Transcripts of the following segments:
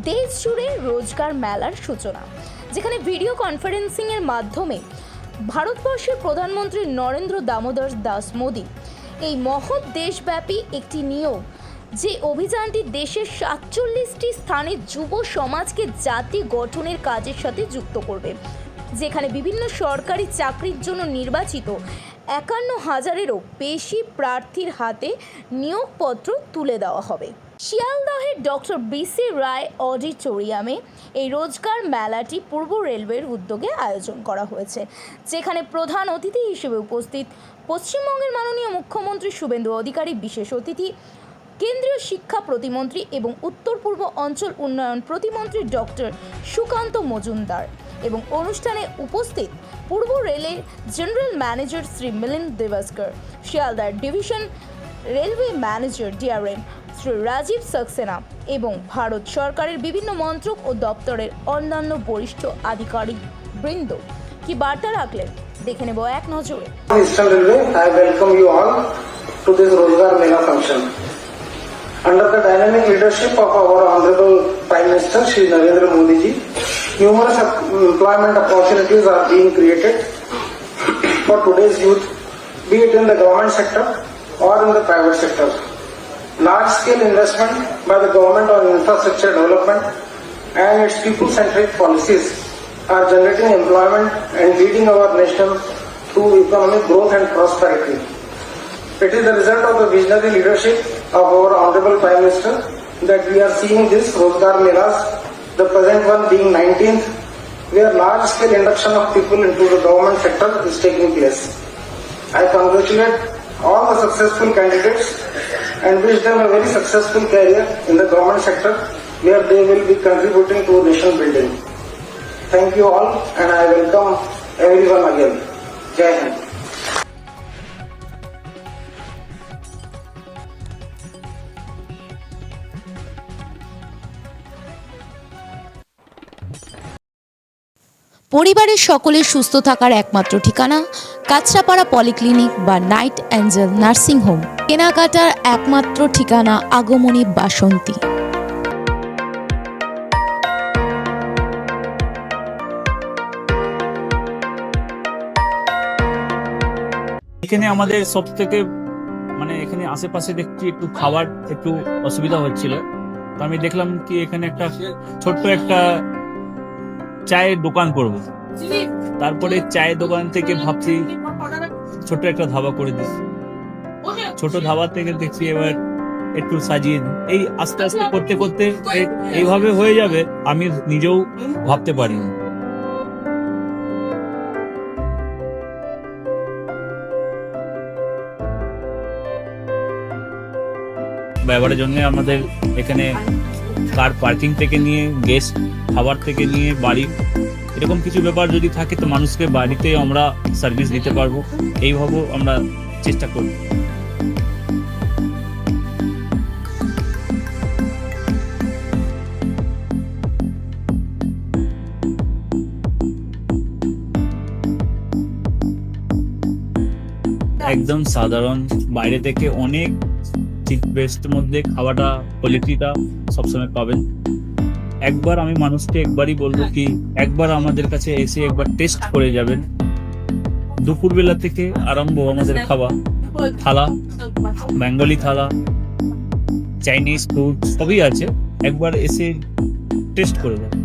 দেশ জুড়ে রোজগার মেলার সূচনা, যেখানে ভিডিও কনফারেন্সিংয়ের মাধ্যমে ভারতবর্ষের প্রধানমন্ত্রী নরেন্দ্র দামোদর দাস মোদী এই মহৎ দেশব্যাপী একটি নিয়োগ, যে অভিযানটি দেশের ৪৭টি স্থানে যুব সমাজকে জাতি গঠনের কাজের সাথে যুক্ত করবে, যেখানে বিভিন্ন সরকারি চাকরির জন্য নির্বাচিত ৫১,০০০-এরও বেশি প্রার্থীর হাতে নিয়োগপত্র তুলে দেওয়া হবে। শিয়ালদহের ডক্টর বিসি রায় অডিটোরিয়ামে এই রোজগার মেলাটি পূর্ব রেলওয়ের উদ্যোগে আয়োজন করা হয়েছে, যেখানে প্রধান অতিথি হিসেবে উপস্থিত পশ্চিমবঙ্গের মাননীয় মুখ্যমন্ত্রী শুভেন্দু অধিকারী, বিশেষ অতিথি কেন্দ্রীয় শিক্ষা প্রতিমন্ত্রী এবং উত্তর পূর্ব অঞ্চল উন্নয়ন প্রতিমন্ত্রী ডক্টর সুকান্ত মজুমদার এবং অনুষ্ঠানে উপস্থিত পূর্ব রেলের general manager Shri Milind Debaskar, Sealdah division railway manager DRM Shri Rajeev Saxena এবং ভারত সরকারের বিভিন্ন মন্ত্রক ও দপ্তরের অন্যান্য বরিষ্ঠ আধিকারিক বৃন্দ কি বার্তা রাখলেন দেখে নেব এক নজরে। Eastern Railway, I welcome you all to this Rozgar Mela function. Under the dynamic leadership of our Honorable Prime Minister Shri Narendra Modi ji, numerous employment opportunities are being created for today's youth, be it in the government sector or in the private sector. Large-scale investment by the government on infrastructure development and its people-centric policies are generating employment and leading our nation to economic growth and prosperity. It is the result of the visionary leadership of our Honorable Prime Minister that we are seeing this Rozgar Melas, the present one being 19th, where large-scale induction of people into the government sector is taking place. I congratulate all the successful candidates and wish them a very successful career in the government sector, where they will be contributing to nation building. Thank you all, and I welcome everyone again. Jai Hind. পরিবারের সকলের সুস্থ থাকার একমাত্র ঠিকানা Kanchrapara polyclinic বা night Angel nursing home, কেনাকাটার একমাত্র ঠিকানা আগমনী বাসন্তী। এখানে আমাদের সব থেকে এখানে আশেপাশে দেখছি একটু খাবার একটু অসুবিধা হচ্ছিল, তো আমি দেখলাম কি এখানে একটা ছোট্ট একটা চায়ের দোকান করব। তারপরে চায়ের দোকান থেকে ভাবছি ছোট একটা ধাবা করে দিই। ছোট ধাবা থেকে দেখছি এবার একটু সাজিয়ে দিই। এই আস্তে আস্তে করতে করতে এইভাবে হয়ে যাবে, আমি নিজেও ভাবতে পারিনি। ব্যবহারের জন্য আমাদের এখানে কার পার্কিং থেকে নিয়ে গেস্ট খাবার থেকে নিয়ে বাড়ি, এরকম কিছু ব্যাপার যদি থাকে তো মানুষকে বাড়িতে আমরা সার্ভিস দিতে পারবো, এইভাবেও আমরা চেষ্টা করব। একদম সাধারণ, বাইরে থেকে অনেক চিপ বেস্টের মধ্যে খাওয়াটা কোয়ালিটিটা সবসময় পাবেন। একবার আমি মানুষকে একবারই বলবো কি একবার আমাদের কাছে এসে একবার টেস্ট করে যাবেন। দুপুরবেলা থেকে আরম্ভ আমাদের খাওয়া, থালা, বেঙ্গলি থালা, চাইনিজ ফুড সবই আছে, একবার এসে টেস্ট করে যাবেন।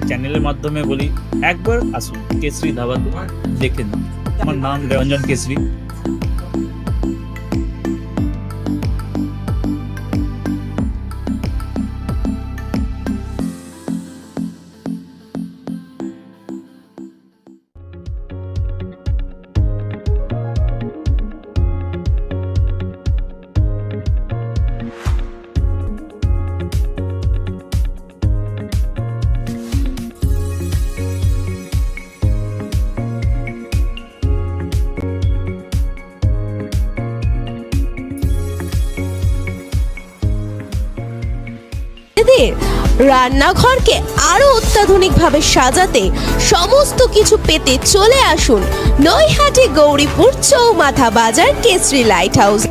চ্যানেলের মাধ্যমে বলি একবার আসুন কেশরী ধাবাতে দেখে নিন। আমার নাম রঞ্জন কেশরী। আপনাদের রান্নাঘরকে আরো অত্যাধুনিকভাবে সাজাতে সমস্ত কিছু পেতে চলে আসুন নৈহাটি গৌরীপুর চৌমাথা বাজার কেশরী লাইট হাউস।